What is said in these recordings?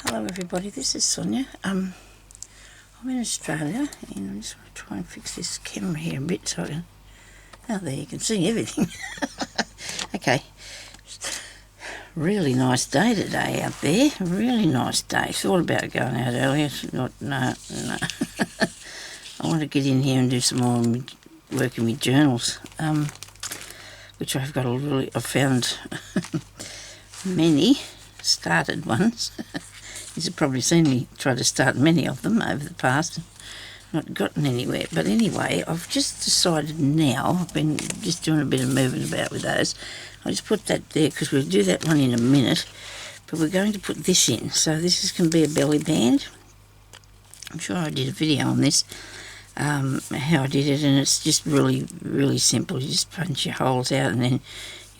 Hello everybody, this is Sonya. I'm in Australia and I'm just going to try and fix this camera here a bit so I can... Oh, there you can see everything. Okay. Really nice day today out there. Really nice day. Thought about going out earlier. No. I want to get in here and do some more work in my journals, which I've found many started ones. You've probably seen me try to start many of them over the past, not gotten anywhere. But anyway, I've just decided now, I've been just doing a bit of moving about with those. I just put that there because we'll do that one in a minute, but we're going to put this in. So this is going to be a belly band. I'm sure I did a video on this, how I did it, and it's just really, really simple. You just punch your holes out and then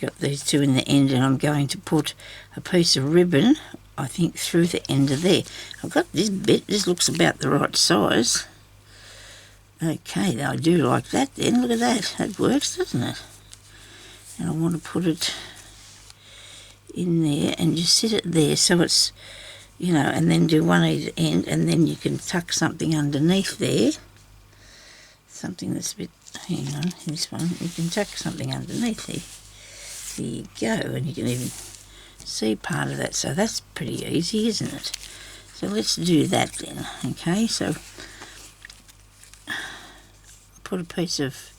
you got these two in the end, and I'm going to put a piece of ribbon, I think, through the end of there. I've got this bit. This looks about the right size. Okay, I do like that then. Look at that. That works, doesn't it? And I want to put it in there and just sit it there so it's, you know, and then do one either end, and then you can tuck something underneath there. Something that's a bit, hang on, this one. You can tuck something underneath there. There you go, and you can even see part of that, so that's pretty easy, isn't it? So let's do that then. Okay, so put a piece of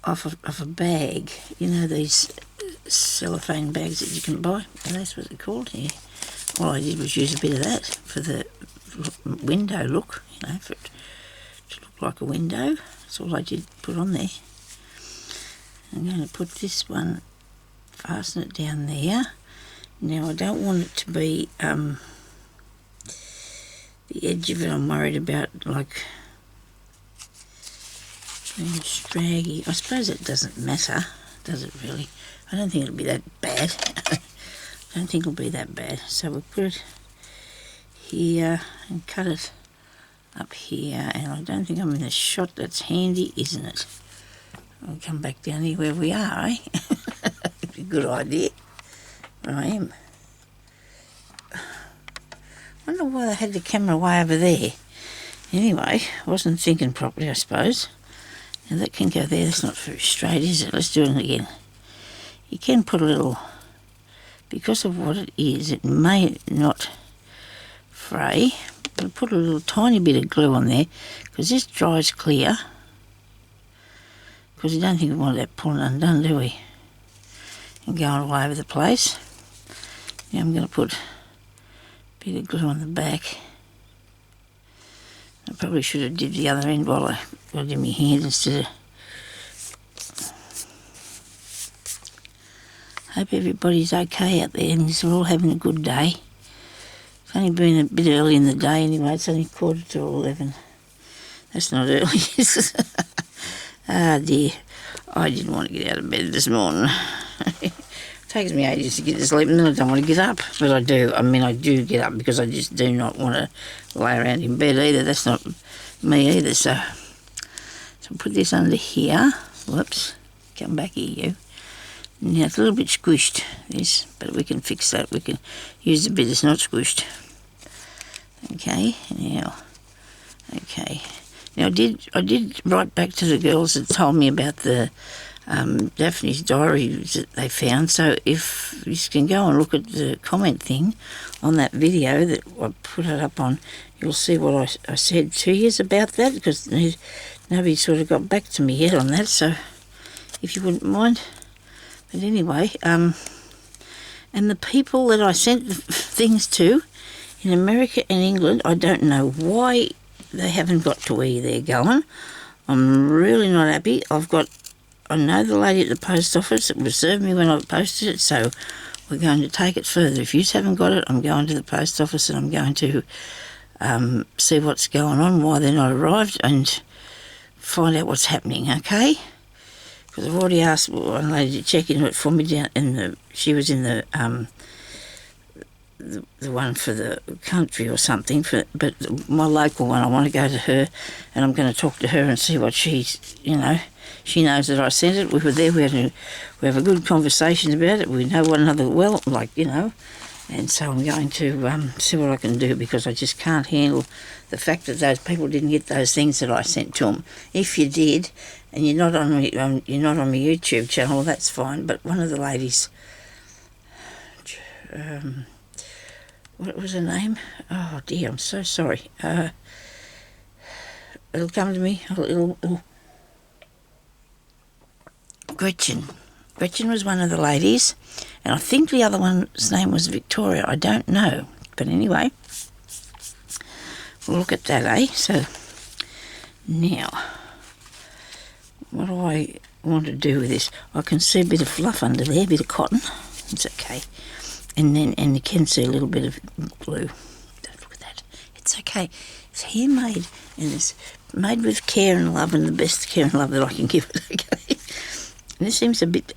off a bag, you know, these cellophane bags that you can buy. That's what they're called here. All I did was use a bit of that for the window look, you know, for it to look like a window. That's all I did put on there. I'm going to put this one, fasten it down there. Now I don't want it to be, the edge of it I'm worried about, like, being straggy. I suppose it doesn't matter, does it really? I don't think it'll be that bad. I don't think it'll be that bad. So we'll put it here and cut it up here, and I don't think I'm in a shot that's handy, isn't it? I'll come back down here where we are, eh? It's a good idea. Where I am. I wonder why they had the camera way over there. Anyway, I wasn't thinking properly, I suppose. Now that can go there. That's not very straight, is it? Let's do it again. You can put a little, because of what it is, it may not fray, but I'll put a little tiny bit of glue on there, because this dries clear. Because we don't think we want that pulling undone, do we? And going all over the place. Now I'm going to put a bit of glue on the back. I probably should have did the other end while I got it in my hand instead of... Hope everybody's okay out there and you're all having a good day. It's only been a bit early in the day anyway. It's only 11:15. That's not early, is it? Ah dear, I didn't want to get out of bed this morning. It takes me ages to get to sleep and then I don't want to get up. But I do. I mean, I do get up because I just do not want to lay around in bed either. That's not me either. So I'll put this under here. Whoops, come back here, you. Now it's a little bit squished, this, but we can fix that. We can use the bit that's not squished. Okay, now, okay. Now I did write back to the girls that told me about the Daphne's diaries that they found. So if you can go and look at the comment thing on that video that I put it up on, you'll see what I said to you about that, because nobody sort of got back to me yet on that. So if you wouldn't mind. But anyway, and the people that I sent the things to in America and England, I don't know why they haven't got to where they're going. I'm really not happy. I know the lady at the post office that was serving me when I posted it, so we're going to take it further. If you haven't got it, I'm going to the post office and I'm going to see what's going on, why they're not arrived, and find out what's happening, okay? Because I've already asked one lady to check into it for me down in the... She was in the the one for the country or something, but my local one, I want to go to her, and I'm going to talk to her and see what she's, she knows that I sent it. We were there, we have a good conversation about it. We know one another well, and so I'm going to see what I can do, because I just can't handle the fact that those people didn't get those things that I sent to them. If you did, and you're not on my YouTube channel, that's fine. But one of the ladies, what was her name? Oh dear, I'm so sorry. It'll come to me. Gretchen. Gretchen was one of the ladies, and I think the other one's name was Victoria. I don't know. But anyway, we'll look at that, eh? So, now, what do I want to do with this? I can see a bit of fluff under there, a bit of cotton. It's okay. And you can see a little bit of glue. Don't look at that. It's okay. It's handmade, and it's made with care and love, and the best care and love that I can give it, okay? And this seems a bit,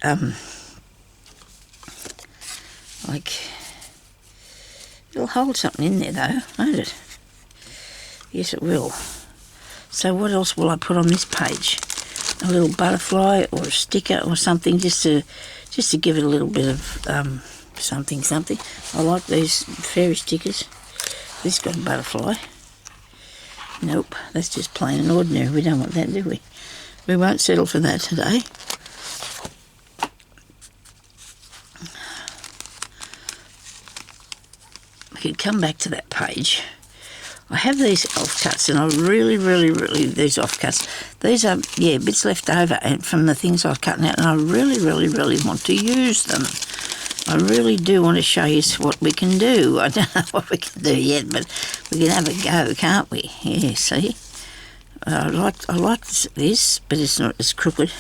like, it'll hold something in there though, won't it? Yes, it will. So what else will I put on this page? A little butterfly or a sticker or something, just to give it a little bit of something. I like these fairy stickers. This got a butterfly. Nope, that's just plain and ordinary. We don't want that, do we? We won't settle for that today. We could come back to that page. I have these offcuts, and I really, these offcuts, these are, bits left over and from the things I've cut out, and I really want to use them. I really do want to show you what we can do. I don't know what we can do yet, but we can have a go, can't we? Yeah, see? I like this, but it's not as crooked.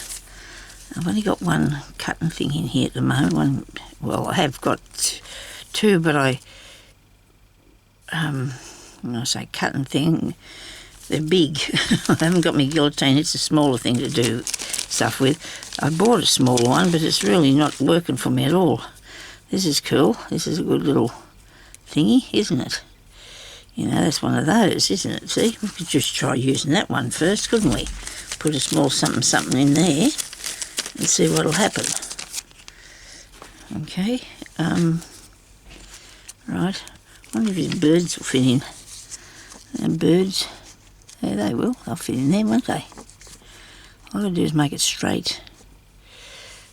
I've only got one cutting thing in here at the moment. I have got two, but when I say cutting thing, they're big. I haven't got my guillotine. It's a smaller thing to do stuff with. I bought a smaller one, but it's really not working for me at all. This is cool. This is a good little thingy, isn't it? That's one of those, isn't it? See, we could just try using that one first, couldn't we? Put a small something in there and see what'll happen. Okay. Right. I wonder if these birds will fit in. Birds, yeah, they will. They'll fit in there, won't they? All I've got to do is make it straight.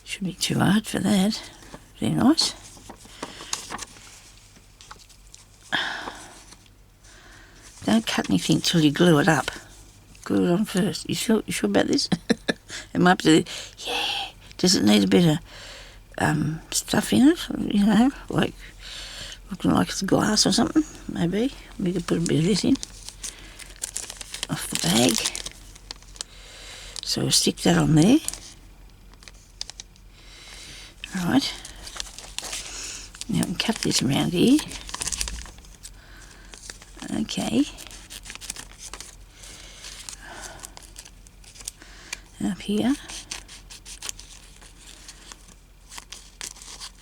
Shouldn't be too hard for that. Very nice. Don't cut anything till you glue it up. Glue it on first. You sure about this? It might be. Yeah. Does it need a bit of stuff in it? Like looking like it's glass or something, maybe. We could put a bit of this in off the bag. So we'll stick that on there. Right. Now we can cut this around here. Okay. Up here.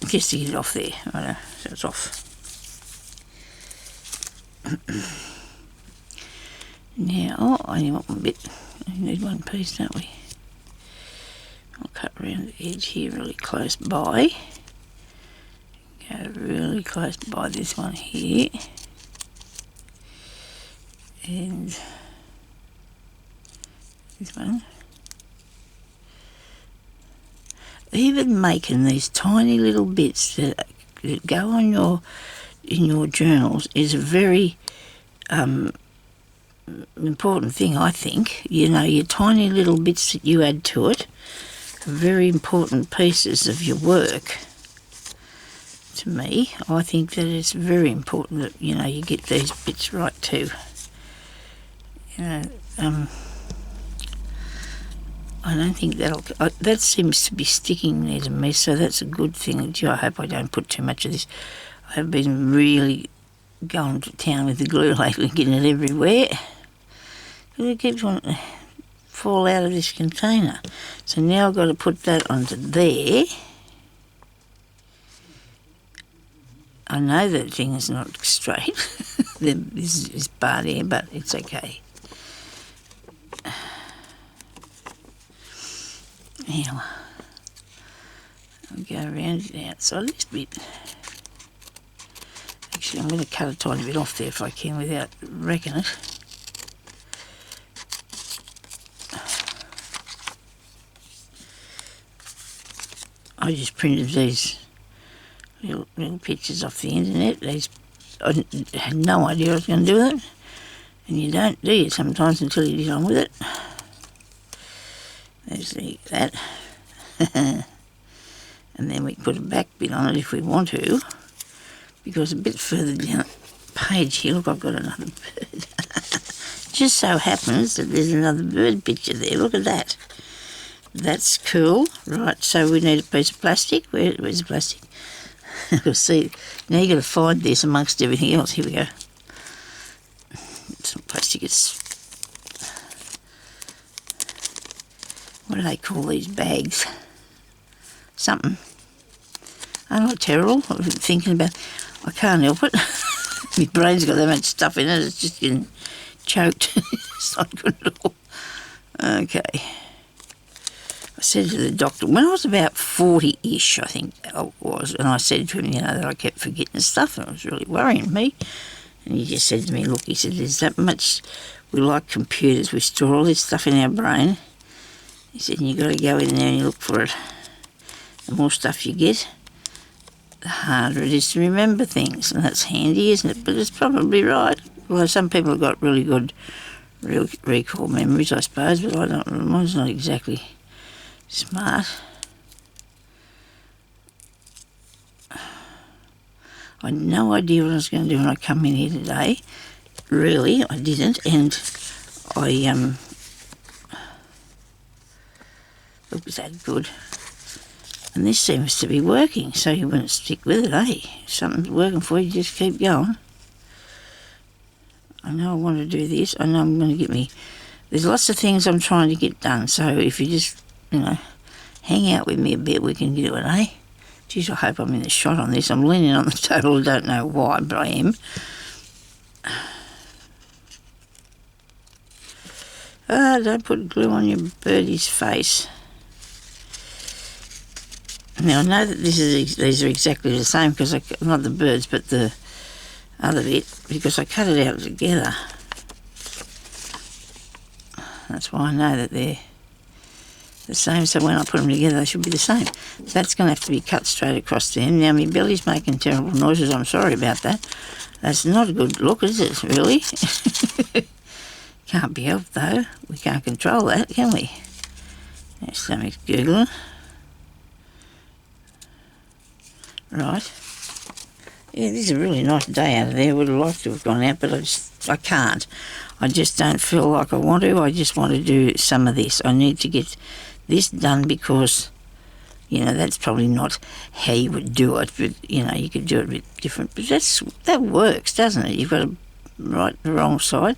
Just to get it off there. Right, so it's off. Now, I only want one bit. I need one piece, don't we? I'll cut around the edge here really close by. Go really close by this one here. And this one. Even making these tiny little bits that go on in your journals is a very important thing, I think. Your tiny little bits that you add to it are very important pieces of your work. To me, I think that it's very important that you get these bits right too. I don't think that seems to be sticking there to me, so that's a good thing. I hope I don't put too much of this. I've been really going to town with the glue lately, getting it everywhere. It keeps wanting to fall out of this container. So now I've got to put that onto there. I know that thing is not straight. This is barred here, but it's okay. Now, I'll go around the outside this bit. Actually, I'm going to cut a tiny bit off there if I can without wrecking it. I just printed these little pictures off the internet. I had no idea what I was going to do with it. And you don't, do you, sometimes until you get on with it. There's that. And then we put a back bit on it if we want to. Because a bit further down the page here, look, I've got another bird. Just so happens that there's another bird picture there. Look at that. That's cool. Right, so we need a piece of plastic. Where's the plastic? We'll see. Now you've got to find this amongst everything else. Here we go. Some plastic. It's... what do they call these bags? Something. I'm not terrible. I've been thinking about... I can't help it. My brain's got that much stuff in it. It's just getting choked. It's not good at all. Okay. I said to the doctor, when I was about 40-ish, I think I was, and I said to him, that I kept forgetting stuff, and it was really worrying me. And he just said to me, look, he said, there's that much, we like computers, we store all this stuff in our brain. He said, and you've got to go in there and you look for it. The more stuff you get, the harder it is to remember things, and that's handy, isn't it? But it's probably right. Although some people have got really good recall memories, I suppose, but I don't, mine's not exactly smart. I had no idea what I was going to do when I come in here today. Really, I didn't, and I look, is that good? And this seems to be working, so you wouldn't stick with it, eh? If something's working for you, just keep going. I know I want to do this. I know I'm going to get me... There's lots of things I'm trying to get done, so if you just, hang out with me a bit, we can do it, eh? Geez, I hope I'm in the shot on this. I'm leaning on the table, I don't know why, but I am. Don't put glue on your birdie's face. Now, I know that these are exactly the same, because not the birds, but the other bit, because I cut it out together. That's why I know that they're the same, so when I put them together they should be the same. So that's going to have to be cut straight across there. Now my belly's making terrible noises, I'm sorry about that. That's not a good look, is it, really? Can't be helped though. We can't control that, can we? Our stomach's googling. Right. Yeah, this is a really nice day out of there. Would have liked to have gone out, but I can't. I just don't feel like I want to. I just want to do some of this. I need to get this done because, that's probably not how you would do it, but, you could do it a bit different. But that works, doesn't it? You've got to write the wrong side.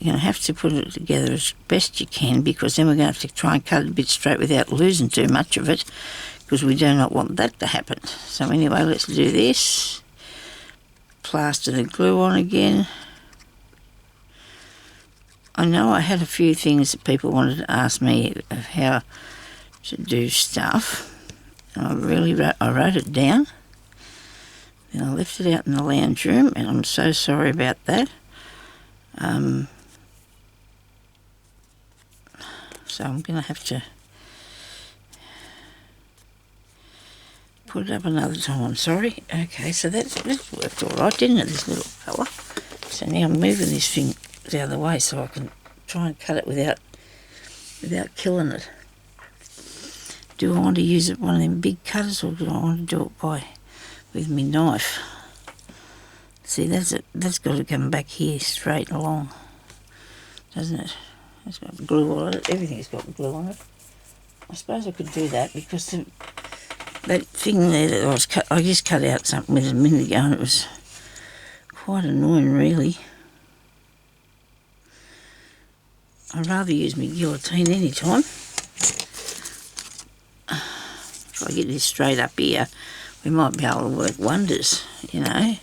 You're going to have to put it together as best you can, because then we're going to have to try and cut it a bit straight without losing too much of it, because we do not want that to happen. So anyway, let's do this. Plaster the glue on again. I know I had a few things that people wanted to ask me of how to do stuff, and I wrote it down. Then I left it out in the lounge room, and I'm so sorry about that. So I'm going to have to put it up another time, I'm sorry. Okay, so that worked all right, didn't it, this little fella? So now I'm moving this thing the other way so I can try and cut it without killing it. Do I want to use one of them big cutters, or do I want to do it with my knife? See, that's got to come back here straight along, doesn't it? It's got glue on it. Everything's got glue on it. I suppose I could do that, because that thing there that I just cut out something with it a minute ago, and it was quite annoying, really. I'd rather use my guillotine any time. If I get this straight up here, we might be able to work wonders, you know.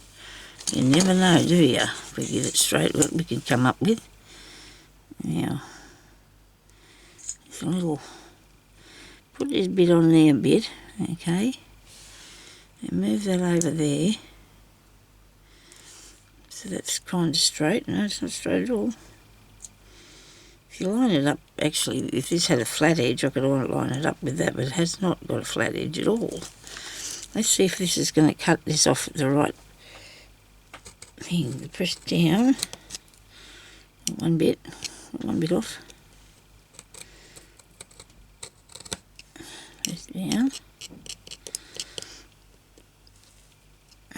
You never know, do you? If we get it straight, what we can come up with. Now, it's a little, put this bit on there a bit, okay, and move that over there. So that's kind of straight. No, it's not straight at all. If you line it up, actually, if this had a flat edge, I could line it up with that, but it has not got a flat edge at all. Let's see if this is going to cut this off at the right thing. Press down. One bit off. Press down.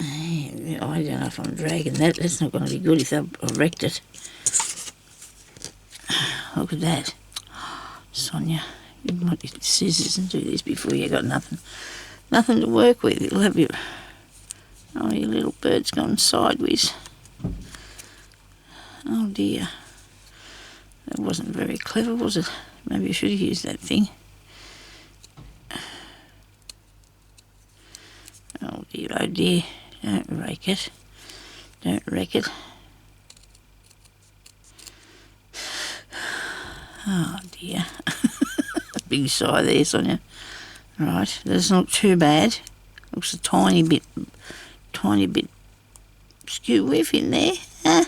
I don't know if I'm dragging that. That's not going to be good if I've wrecked it. Look at that. Sonya, you might get scissors and do this before you got nothing to work with. You'll have your little bird's gone sideways. Oh dear. That wasn't very clever, was it? Maybe I should have used that thing. Oh dear. Don't rake it. Don't wreck it. Oh dear. Big sigh there, Sonya. Right, that's not too bad. Looks a tiny bit skew whiff in there. Huh?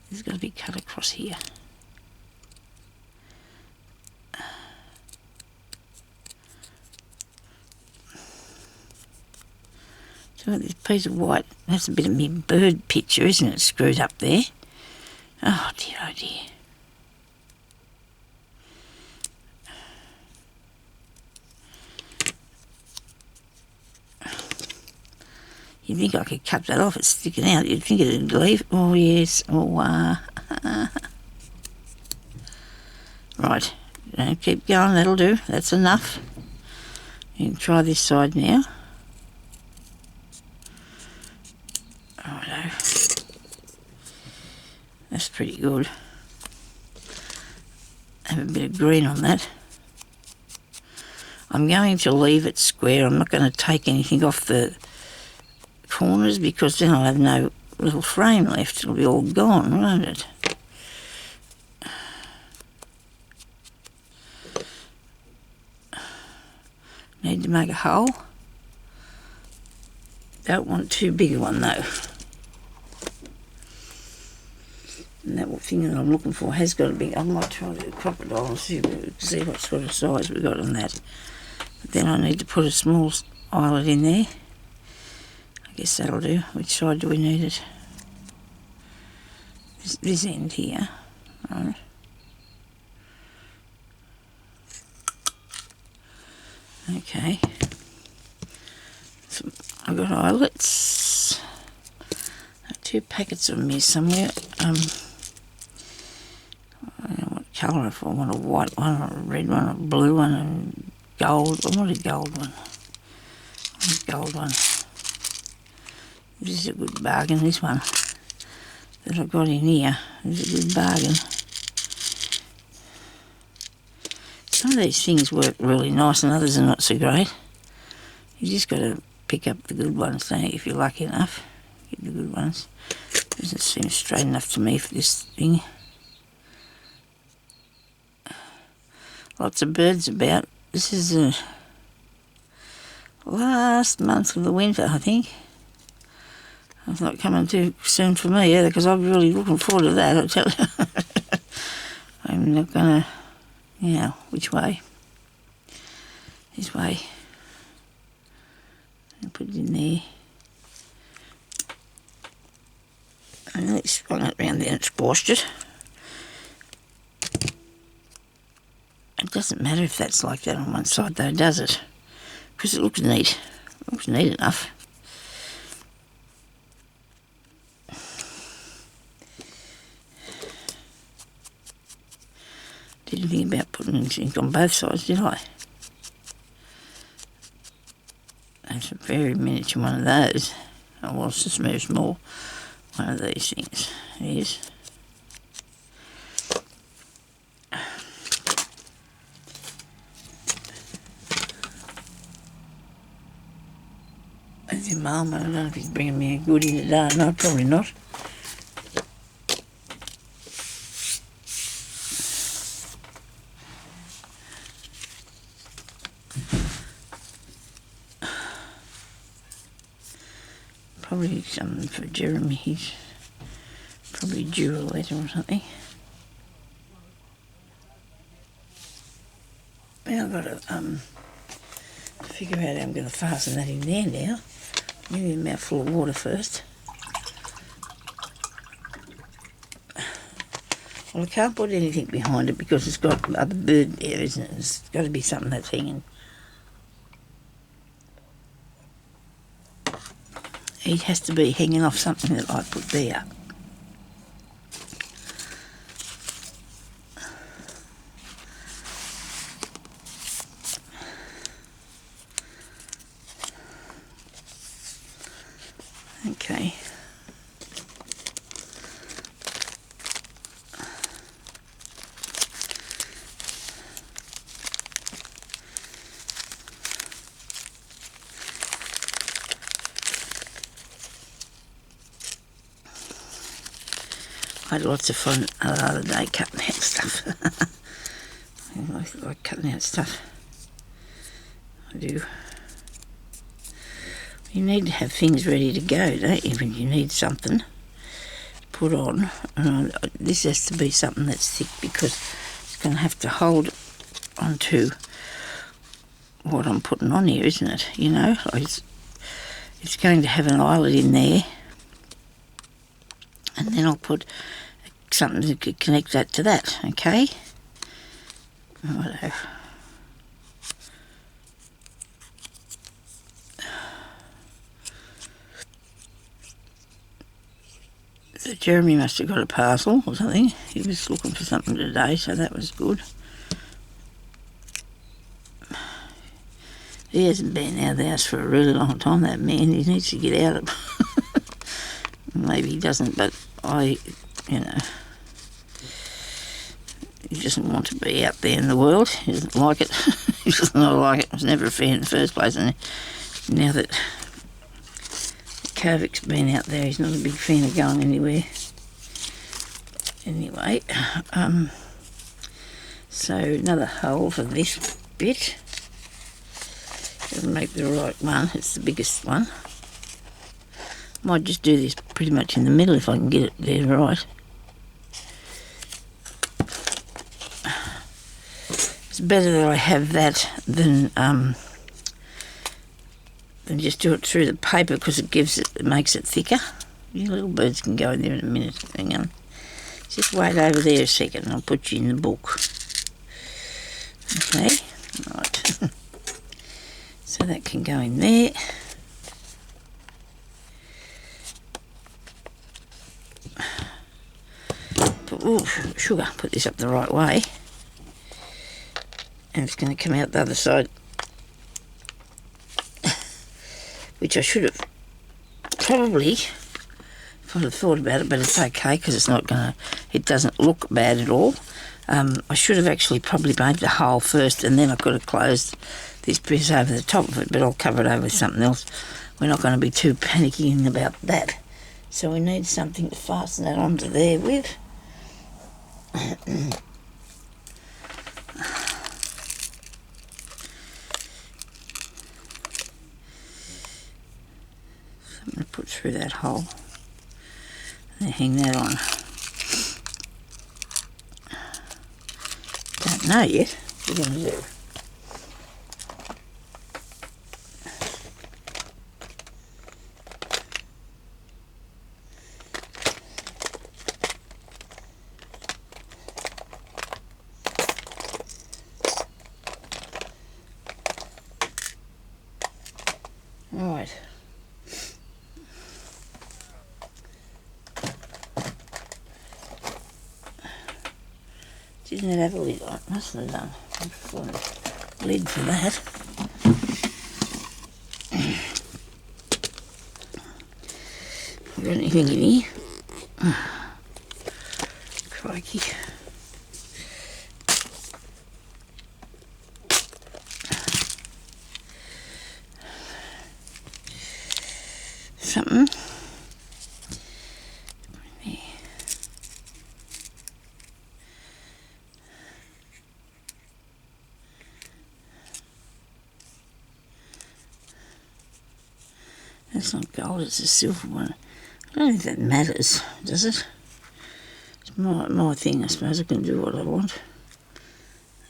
It's got to be cut across here. So this piece of white, that's a bit of me bird picture, isn't it? Screwed up there. Oh dear, oh dear. You'd think I could cut that off, it's sticking out. You'd think it'd leave. Oh, yes. Oh, Right. Keep going, that'll do. That's enough. You can try this side now. Righto. That's pretty good. Have a bit of green on that. I'm going to leave it square. I'm not going to take anything off the corners because then I'll have no little frame left. It'll be all gone, won't it? Need to make a hole. Don't want too big a one though. And that thing that I'm looking for has got to be. I might try to do a crocodile and see what sort of size we got on that. But then I need to put a small eyelet in there. I guess that'll do. Which side do we need it? This end here. Right. Okay. So I've got eyelets. 2 packets of them here somewhere. I don't know what colour, if I want a white one or a red one or a blue one and gold. I want a gold one. This is a good bargain, this one that I've got in here. This is a good bargain. Some of these things work really nice and others are not so great. You just got to pick up the good ones, don't you, if you're lucky enough. Get the good ones. Doesn't seem straight enough to me for this thing. Lots of birds about. This is the last month of the winter, I think. It's not coming too soon for me either, because I'm really looking forward to that, I tell you. I'm not going to, which way? This way. I'll put it in there. I nearly swung it round there and squashed it. It doesn't matter if that's like that on one side though, does it? Because it looks neat. It looks neat enough. Didn't think about putting anything on both sides, did I? That's a very miniature one of those. Oh, well, it's just very small. One of these things is. There's your mum. I don't know if he's bringing me a goodie today. No, probably not. Probably something for Jeremy. He's probably due a letter or something. Now I've got to figure out how I'm going to fasten that in there now. Maybe a mouthful of water first. Well, I can't put anything behind it because it's got other bird there, isn't it? It's got to be something that's hanging. It has to be hanging off something that I put there. Okay. I had lots of fun the other day cutting out stuff. I like cutting out stuff. I do. You need to have things ready to go, don't you? When you need something to put on. This has to be something that's thick because it's going to have to hold onto what I'm putting on here, isn't it? You know, it's going to have an eyelet in there, and then I'll put something that could connect that to that, okay? Righto. So Jeremy must have got a parcel or something. He was looking for something today, so that was good. He hasn't been out of the house for a really long time, that man. He needs to get out of Maybe he doesn't, but you know, he doesn't want to be out there in the world. He doesn't like it. He does not like it. He was never a fan in the first place. And now that Kovic's been out there, he's not a big fan of going anywhere. Anyway, so another hole for this bit. Gotta make the right one. It's the biggest one. Might just do this pretty much in the middle if I can get it there right. It's better that I have that than just do it through the paper because it makes it thicker. Your little birds can go in there in a minute. Hang on. Just wait over there a second and I'll put you in the book. Okay, right. So that can go in there. Sugar, put this up the right way. And it's going to come out the other side. Which I should have probably, if I'd have thought about it, but it's okay because it's not going to, it doesn't look bad at all. I should have actually probably made the hole first and then I could have closed this piece over the top of it, but I'll cover it over with something else. We're not going to be too panicking about that. So we need something to fasten that onto there with. Something to put through that hole. And then hang that on. Don't know yet what we're going to do. Right. Didn't it have a lid on it? Mustn't have done. A lid for that. Got anything in here? Crikey. something. There. That's not gold, it's a silver one. I don't think that matters, does it? It's my thing, I suppose. I can do what I want.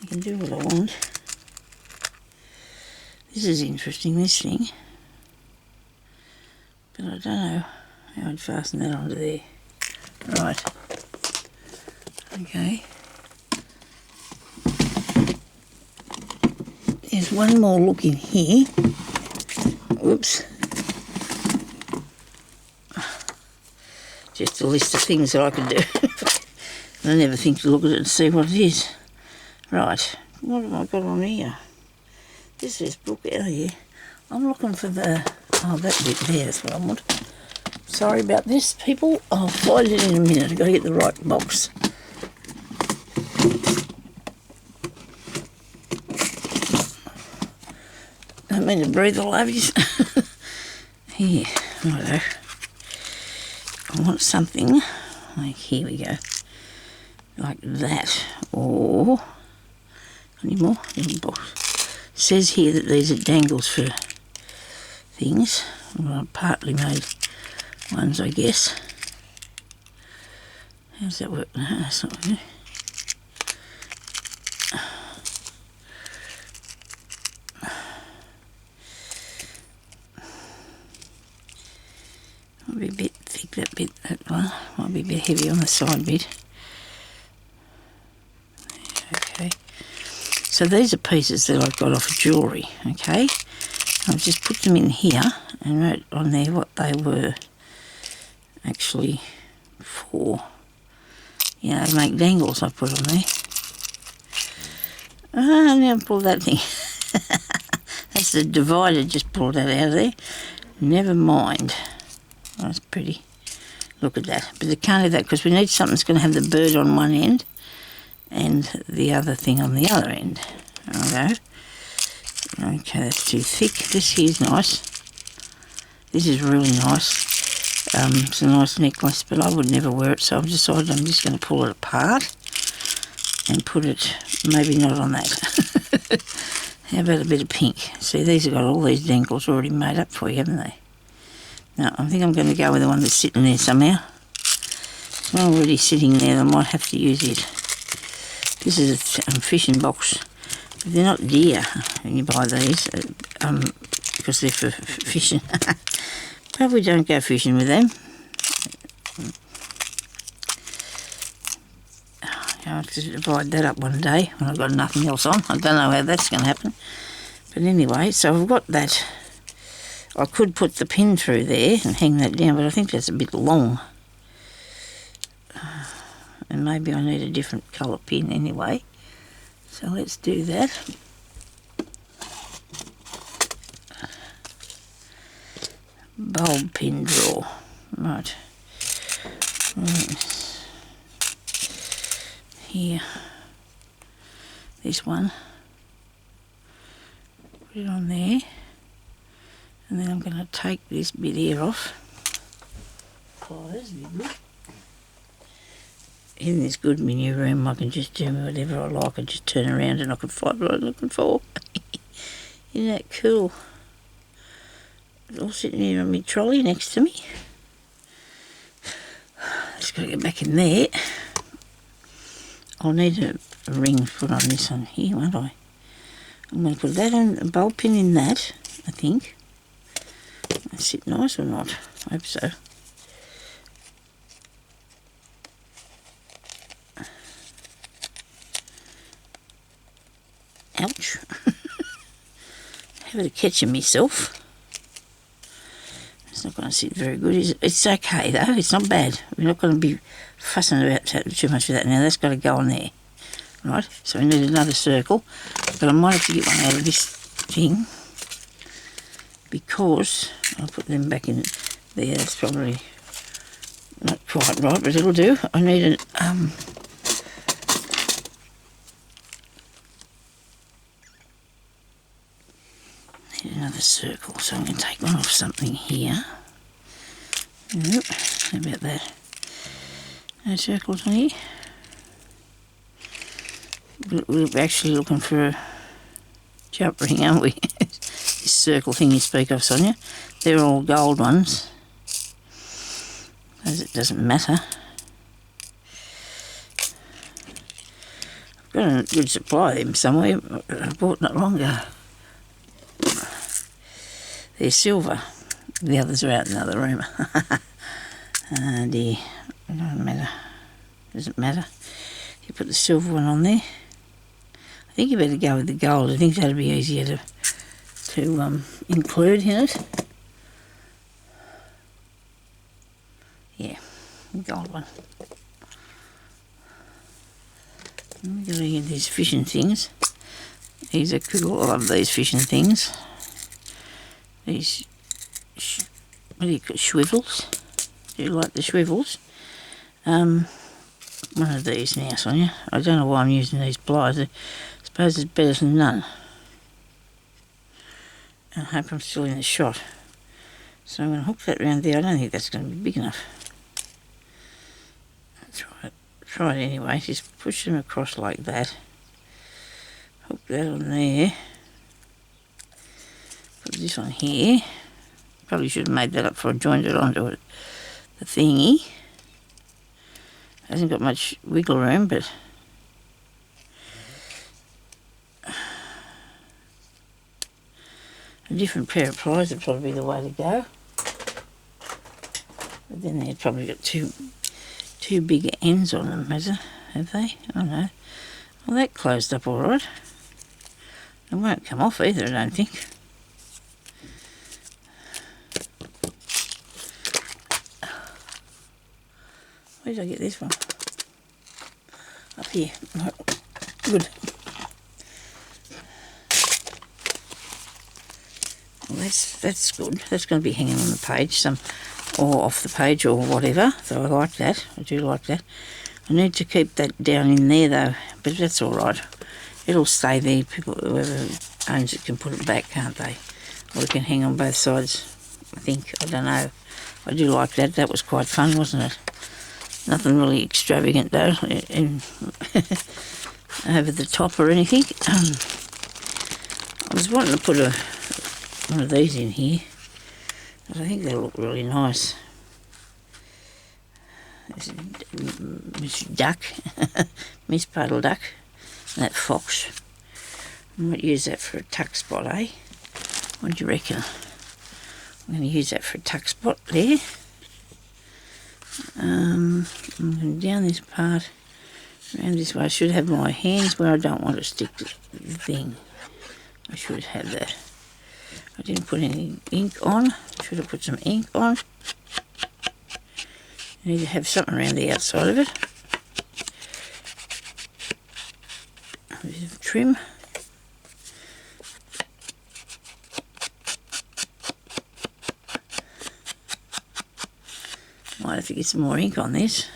I can do what I want. This is interesting, this thing. But I don't know how I'd fasten that onto there. Right. Okay. There's one more look in here. Oops. Just a list of things that I could do. I never think to look at it and see what it is. Right, what have I got on here? This is book out here. I'm looking for the... Oh, that bit there, that's what I want. Sorry about this, people. I'll find it in a minute. I've got to get the right box. Don't mean to breathe all over you. Here, righto. I want something like, here we go, like that, or any more? It says here that these are dangles for things. Well, I've partly made ones, I guess. How's that work? No, that's not good. Might be a bit thick, that one. Might be a bit heavy on the side bit. Okay. So these are pieces that I've got off of jewellery, okay? I've just put them in here and wrote on there what they were actually for. You know, to make dangles I put on there. Ah, now pull that thing. That's the divider, just pulled that out of there. Never mind. That's pretty. Look at that. But they can't have that because we need something that's going to have the bird on one end and the other thing on the other end. Righto. Okay, that's too thick. This here's nice. This is really nice. It's a nice necklace, but I would never wear it, so I've decided I'm just going to pull it apart and put it, maybe not on that. How about a bit of pink? See, these have got all these dangles already made up for you, haven't they? No, I think I'm going to go with the one that's sitting there somehow. It's not already sitting there, I might have to use it. This is a fishing box. But they're not dear when you buy these, because they're for fishing. But we don't go fishing with them. I'll have to divide that up one day when I've got nothing else on. I don't know how that's going to happen. But anyway, so I've got that. I could put the pin through there and hang that down, but I think that's a bit long. And maybe I need a different colour pin anyway. So let's do that. Bulb pin drawer. Right. Here. This one. Put it on there. And then I'm going to take this bit here off. Pliers, isn't this good, my new room? I can just do whatever I like. I just turn around and I can find what I'm looking for. Isn't that cool? It's all sitting here on my trolley next to me. Just got to get back in there. I'll need a ring put on this one here, won't I? I'm going to put that on, a bulb pin in that, I think. That's it nice or not? I hope so. Ouch. Having a catch of myself. It's not going to sit very good, is it? It's okay though, it's not bad. We're not going to be fussing about too much with that now. That's got to go on there. Right, so we need another circle. But I might have to get one out of this thing, because I'll put them back in there. That's probably not quite right, but it'll do. I need another circle, so I'm going to take one off something here. Nope, how about that? No circles on here. We're actually looking for a jump ring, aren't we? This circle thing you speak of, Sonia. They're all gold ones, as it doesn't matter. I've got a good supply of them somewhere. I bought not long ago. They're silver. The others are out in the other room. Oh dear, it doesn't matter. Doesn't matter. You put the silver one on there. I think you better go with the gold. I think that'll be easier to include in it. Yeah, the gold one. We've got to get these fishing things. These are cool. I love these fishing things. These, what do you call swivels? Do you like the swivels? One of these now, Sonia. I don't know why I'm using these pliers. I suppose it's better than none. I hope I'm still in the shot. So I'm going to hook that round there. I don't think that's going to be big enough. Try it anyway. Just push them across like that. Hook that on there. Put this on here. Probably should have made that up before I joined it onto it. The thingy. Hasn't got much wiggle room, but a different pair of pliers would probably be the way to go. But then they've probably got two bigger ends on them, have they? I don't know. Well, that closed up all right. It won't come off either, I don't think. Where did I get this from? Up here. Good. Well, that's good. That's going to be hanging on the page, or off the page or whatever. So I like that. I do like that. I need to keep that down in there though, but that's all right. It'll stay there. People, whoever owns it, can put it back, can't they? Or it can hang on both sides. I think. I don't know. I do like that. That was quite fun, wasn't it? Nothing really extravagant though, over the top or anything. I was wanting to put one of these in here, but I think they'll look really nice. This is Miss Duck, Miss Puddle Duck, and that fox. I might use that for a tuck spot, eh? What do you reckon? I'm going to use that for a tuck spot there. I'm going down this part, around this way. I should have my hands where I don't want to stick to the thing. I should have that. I didn't put any ink on. Should have put some ink on. I need to have something around the outside of it. A bit of trim. Might have to get some more ink on this.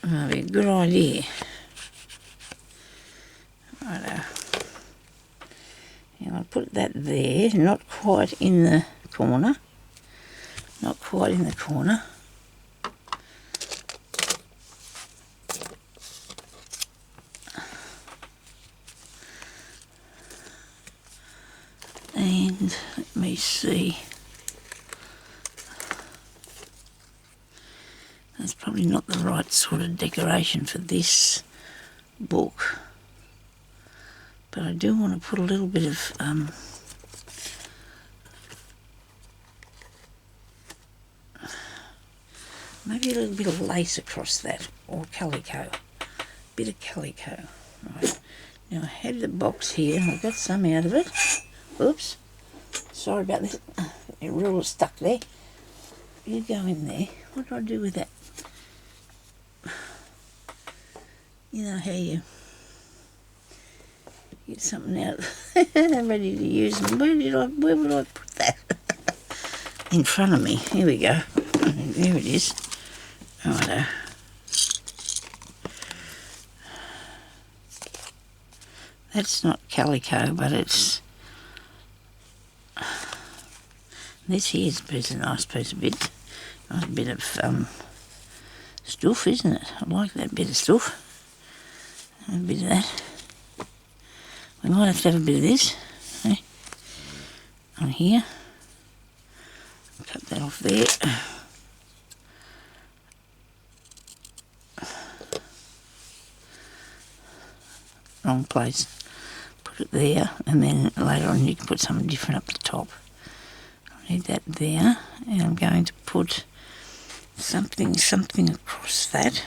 That'll be a good idea. Righto. I'll put that there, not quite in the corner. Not quite in the corner. And let me see. That's probably not the right sort of decoration for this book. But I do want to put a little bit of maybe a little bit of lace across that, or calico. Bit of calico. Right. Now I had the box here, I got some out of it. Oops. Sorry about this. It really stuck there. You go in there. What do I do with that? You know how you get something out ready to use them. Where would I put that? In front of me. Here we go. There it is. Righto. That's not calico, but it's This here's a nice piece of bit. Nice bit of stuff, isn't it? I like that bit of stuff. A bit of that. We might have to have a bit of this, eh? On here. Cut that off there. Wrong place. Put it there, and then later on you can put something different up the top. I need that there, and I'm going to put something across that.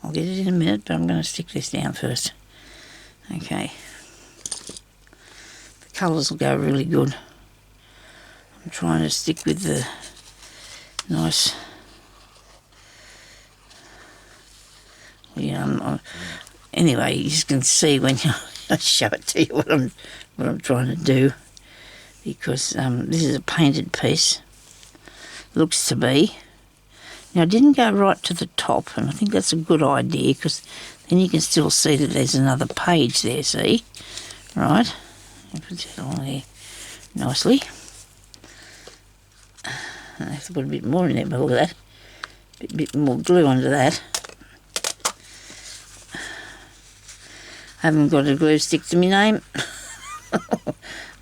I'll get it in a minute, but I'm going to stick this down first. Okay. The colours will go really good. I'm trying to stick with the nice... Yeah, anyway, you just can see when I show it to you what I'm trying to do, because this is a painted piece. Looks to be. Now, I didn't go right to the top, and I think that's a good idea, because then you can still see that there's another page there, see? Right. I'll put that on there nicely. I have to put a bit more in there, but look at that. A bit more glue under that. I haven't got a glue stick to my name.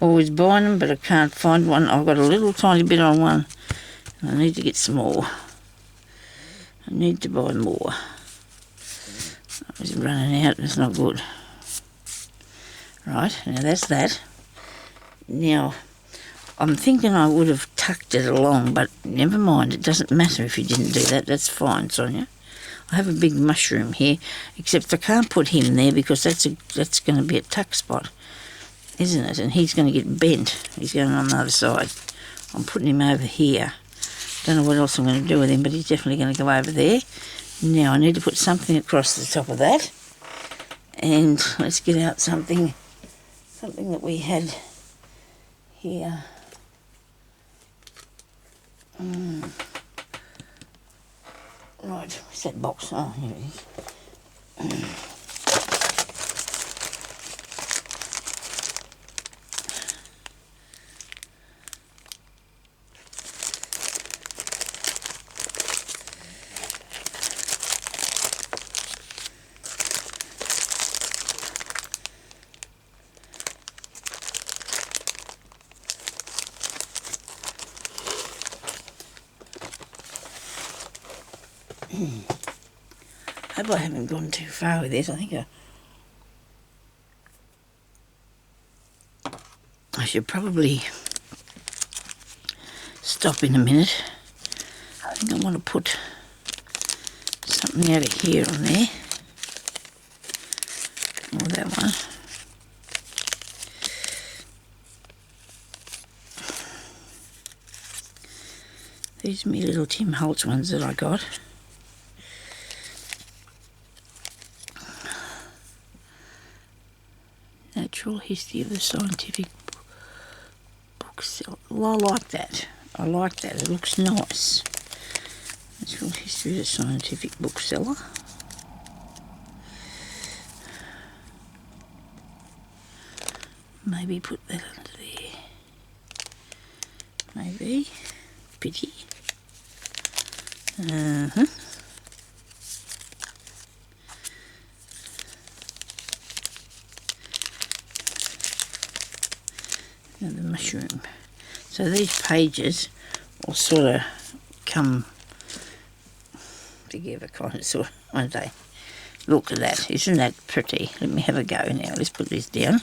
Always buying them, but I can't find one. I've got a little tiny bit on one. I need to get some more. I need to buy more. I was running out, it's not good. Right, now that's that. Now, I'm thinking I would have tucked it along, but never mind, it doesn't matter if you didn't do that. That's fine, Sonia. I have a big mushroom here, except I can't put him there because that's going to be a tuck spot, isn't it? And he's going to get bent. He's going on the other side. I'm putting him over here. Don't know what else I'm going to do with him, but he's definitely going to go over there. Now I need to put something across the top of that. And let's get out something that we had here. Right, where's that box? Oh, here it is. Hope I haven't gone too far with this. I think I should probably stop in a minute. I think I want to put something out of here on there. Or that one. These are my little Tim Holtz ones that I got. Natural History of the Scientific Bookseller. Well, I like that. I like that. It looks nice. Natural History of the Scientific Bookseller. Maybe put that under there. Maybe. Pity. And the mushroom. So these pages will sort of come together, kind of, sort of, won't they? Look at that. Isn't that pretty? Let me have a go now. Let's put this down.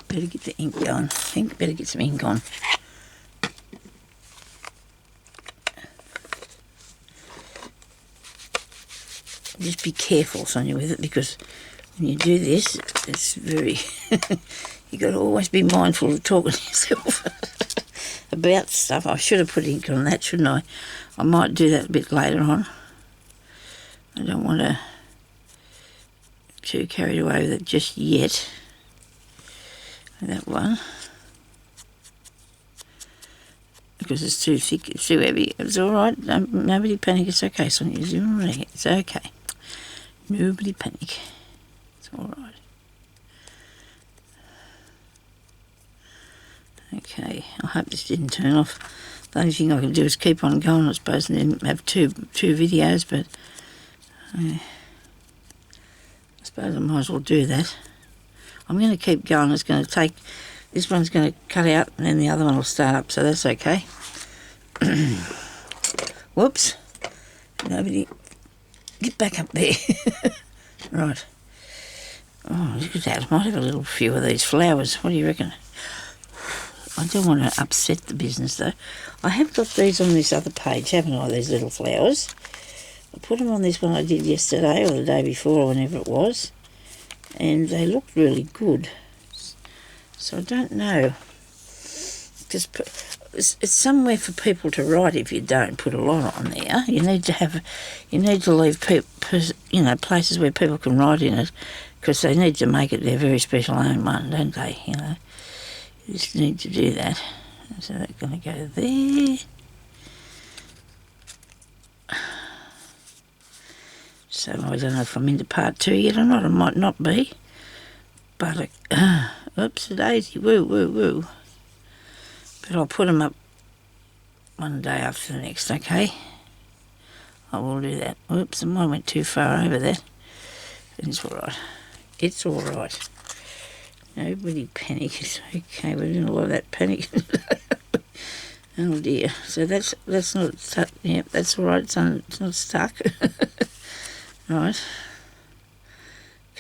Better get the ink going. I think better get some ink on. Just be careful, Sonia, with it, because when you do this, it's very... You've got to always be mindful of talking to yourself about stuff. I should have put ink on that, shouldn't I? I might do that a bit later on. I don't want to too carried away with it just yet. That one. Because it's too thick, it's too heavy. It's all right. Nobody panic. It's okay, Sonia. It's okay. Nobody panic. It's all right. Okay, I hope this didn't turn off. The only thing I can do is keep on going, I suppose, and then have two videos, but I suppose I might as well do that. I'm going to keep going. It's going to take... This one's going to cut out, and then the other one will start up, so that's okay. Whoops. Nobody... Get back up there. Right. Oh, look at that. I might have a little few of these flowers. What do you reckon? I don't want to upset the business, though. I have got these on this other page, haven't I, these little flowers? I put them on this one I did yesterday or the day before or whenever it was, and they looked really good. So I don't know. Just it's somewhere for people to write if you don't put a lot on there. You need to leave places where people can write in it, because they need to make it their very special own one, don't they? You just need to do that. So that's going to go there. So I don't know if I'm into part 2 yet or not. I might not be. But, oops-a-daisy, woo. But I'll put them up one day after the next, okay? I will do that. Oops, I might have went too far over that. It's all right. It's all right. Nobody panic. It's okay. We're doing a lot of that panic. Oh dear. So that's not stuck. Yep, that's all right. It's not stuck. Right.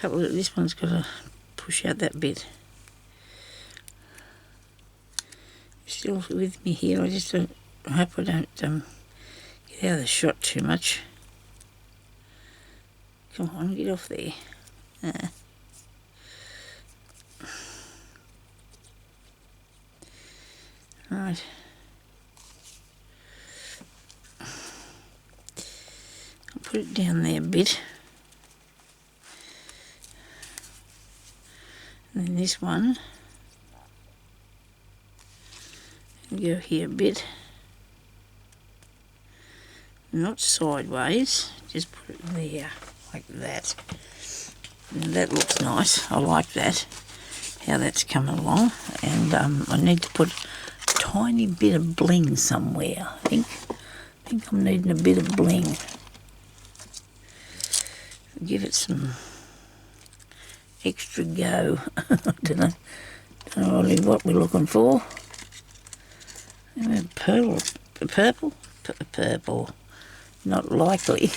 This one's got to push out that bit. You're still with me here. I hope I don't get out of the shot too much. Come on, get off there. Right. I'll put it down there a bit. And then this one, go here a bit. Not sideways, just put it there, like that. And that looks nice. I like that, how that's coming along. And I need to put a tiny bit of bling somewhere, I think. I think I'm needing a bit of bling. Give it some extra go. I don't know really what we're looking for. Purple. Not likely.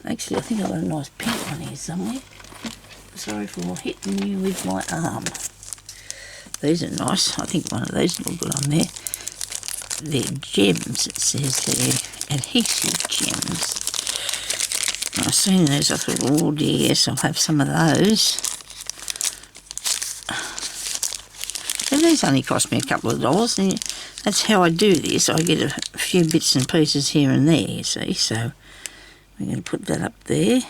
Actually, I think I've got a nice pink one here somewhere. Sorry for hitting you with my arm. These are nice. I think one of these will look good on there. They're gems, it says they're adhesive gems. I've seen those, I thought, oh dear, yes, I'll have some of those. And these only cost me a couple of dollars, and that's how I do this. I get a few bits and pieces here and there, you see, so we're going to put that up there.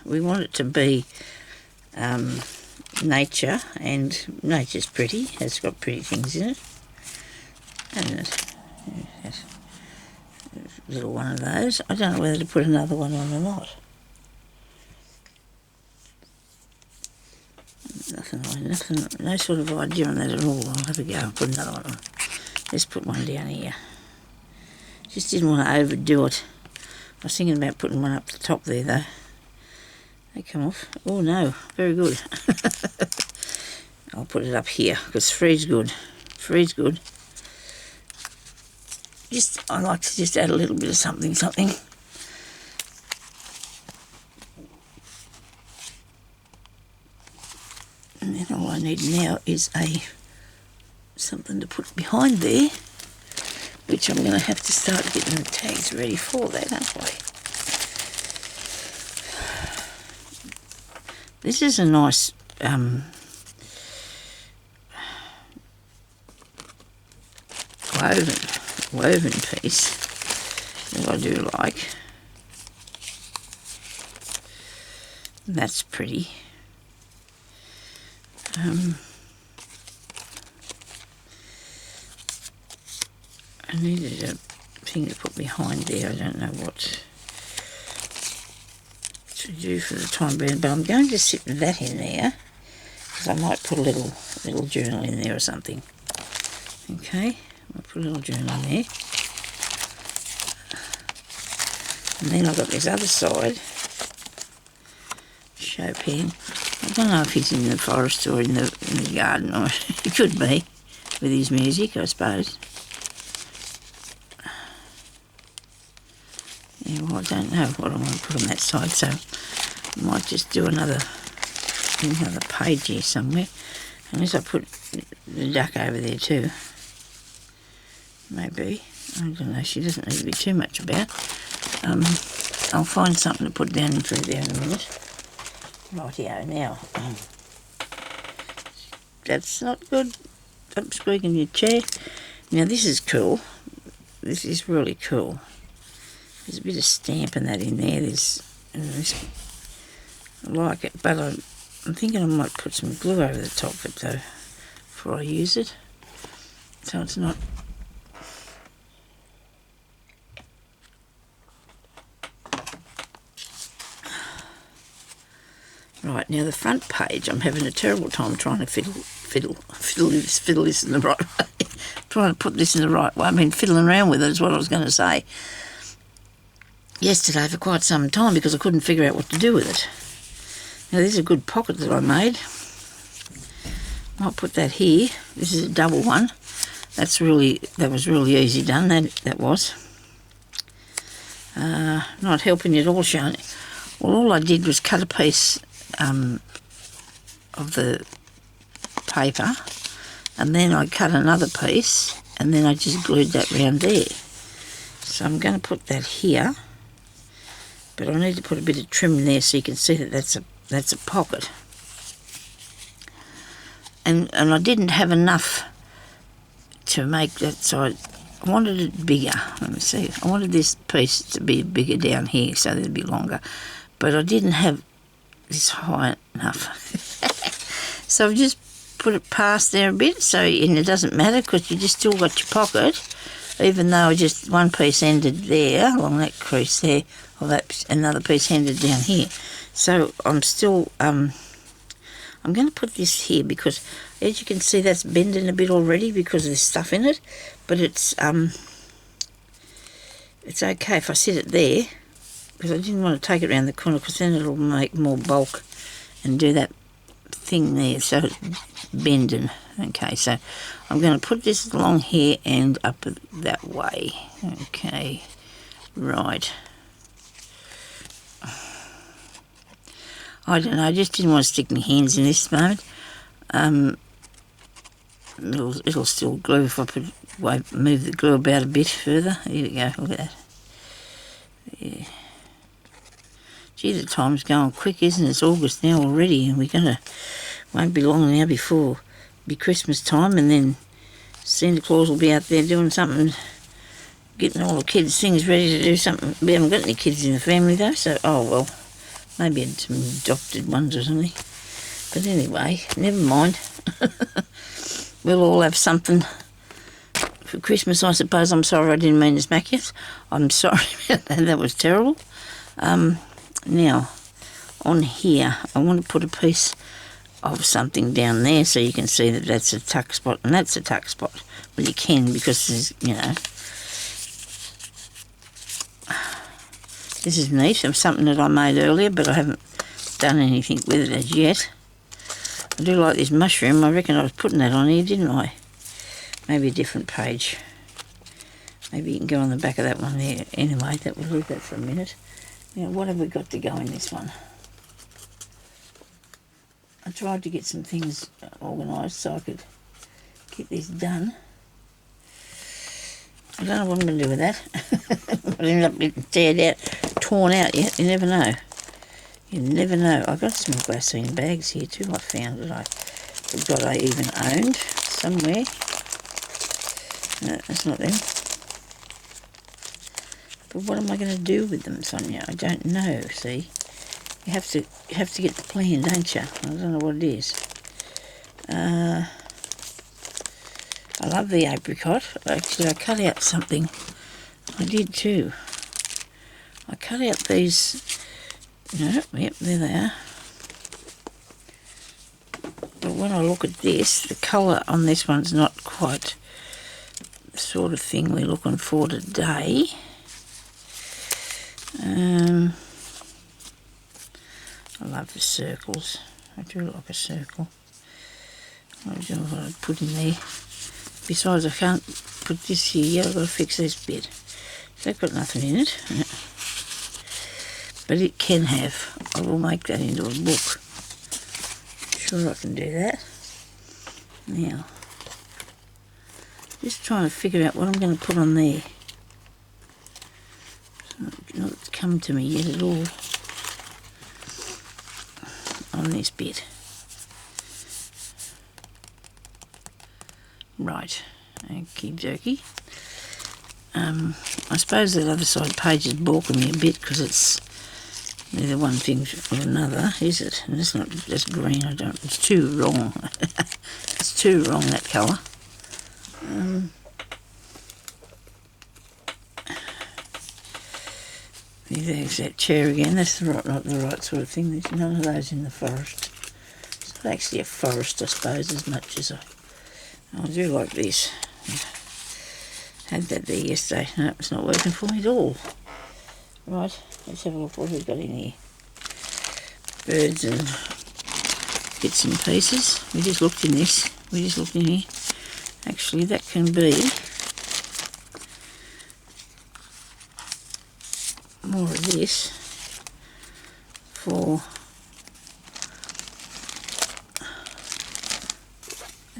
We want it to be nature, and nature's pretty. It's got pretty things in it, hasn't it? Yes. Little one of those. I don't know whether to put another one on or not. Nothing, no sort of idea on that at all. I'll have a go and put another one on. Let's put one down here. Just didn't want to overdo it. I was thinking about putting one up the top there though. They come off. Oh no, very good. I'll put it up here because three's good. Three's good. I like to just add a little bit of something. And then all I need now is something to put behind there, which I'm going to have to start getting the tags ready for that, aren't we? This is a nice woven piece that I do like. That's pretty. I needed a thing to put behind there. I don't know what to do for the time being, but I'm going to sit that in there because I might put a little journal in there or something. Okay, I'll put a little journal in there. And then I've got this other side, show pen. I don't know if he's in the forest or in the garden, or he could be with his music, I suppose. Yeah, well, I don't know what I'm going to put on that side, so I might just do another page here somewhere. Unless I put the duck over there too. Maybe. I don't know, she doesn't need to be too much about. I'll find something to put down through there in a minute. Rightio, now. That's not good. Stop squeaking your chair. Now this is cool. This is really cool. There's a bit of stamp and that in there. I like it, but I'm thinking I might put some glue over the top of it though before I use it. So it's not... Right, now the front page, I'm having a terrible time trying to fiddle this in the right way. Trying to put this in the right way. I mean, fiddling around with it is what I was going to say yesterday for quite some time because I couldn't figure out what to do with it. Now, this is a good pocket that I made. Might put that here. This is a double one. That was really easy done, that was. Not helping you at all, Shani. Well, all I did was cut a piece of the paper, and then I cut another piece, and then I just glued that round there. So I'm going to put that here, but I need to put a bit of trim in there so you can see that that's a pocket. And I didn't have enough to make that side. I wanted it bigger. Let me see. I wanted this piece to be bigger down here so that it'd be longer, but I didn't have this high enough. So I've just put it past there a bit, and it doesn't matter because you just still got your pocket, even though just one piece ended there along that crease there, or that another piece ended down here. So I'm still I'm going to put this here because, as you can see, that's bending a bit already because there's stuff in it, but it's okay if I sit it there, because I didn't want to take it around the corner because then it'll make more bulk and do that thing there, so it's bending. Okay, so I'm going to put this along here and up that way. Okay, right. I don't know, I just didn't want to stick my hands in this moment. It'll still glue if I move the glue about a bit further. Here we go, look at that. Yeah. Gee, the time's going quick, isn't it? It's August now already, and won't be long now before be Christmas time, and then Santa Claus will be out there doing something, getting all the kids' things ready to do something. We haven't got any kids in the family though, so, oh well, maybe some adopted ones or something. But anyway, never mind. We'll all have something for Christmas, I suppose. I'm sorry I didn't mean to smack you. I'm sorry about that. That was terrible. Now, on here, I want to put a piece of something down there so you can see that that's a tuck spot and that's a tuck spot. Well, you can because there's, this is neat. It's something that I made earlier, but I haven't done anything with it as yet. I do like this mushroom. I reckon I was putting that on here, didn't I? Maybe a different page. Maybe you can go on the back of that one there. Anyway, we'll leave that for a minute. Now, what have we got to go in this one? I tried to get some things organised so I could get this done. I don't know what I'm going to do with that. I'll end up getting torn out yet. You never know. You never know. I've got some glassine bags here too. I found that I forgot I even owned somewhere. No, that's not them. But what am I going to do with them, Sonia? I don't know. See, you have to get the plan, don't you? I don't know what it is. I love the apricot. Actually, I cut out something I did too. I cut out these, yep, there they are. But when I look at this, the colour on this one's not quite the sort of thing we're looking for today. I love the circles. I do like a circle. I don't know what I'd put in there. Besides, I can't put this here yet. I've got to fix this bit. They've got nothing in it. But it can have. I will make that into a book. Sure I can do that. Now, just trying to figure out what I'm going to put on there. It's not come to me yet at all. On this bit. Right, okie dokie. I suppose that other side page is balking me a bit because it's neither one thing or another, is it? And it's not just green, it's too wrong. It's too wrong, that colour. There's that chair again, that's not the right sort of thing. There's none of those in the forest. It's not actually a forest, I suppose, as much as I do like this. Had that there yesterday. No, it's not working for me at all. Right, let's have a look what we've got in here. Birds and bits and pieces. We just looked in this. We just looked in here. Actually, that can be more of this for...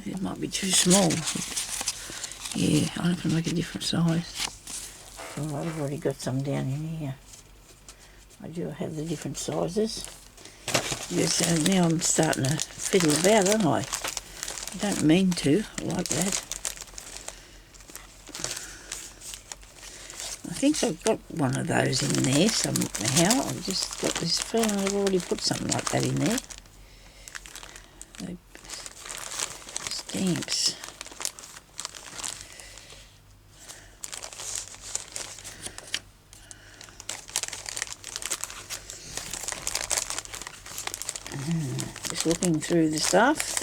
It might be too small. Yeah, I can make a different size. Oh, I've already got some down in here. I do have the different sizes. Yes, now I'm starting to fiddle about, aren't I? I don't mean to, like that. I think I've got one of those in there somehow. I've just got this feeling I've already put something like that in there. The stamps. Just looking through the stuff.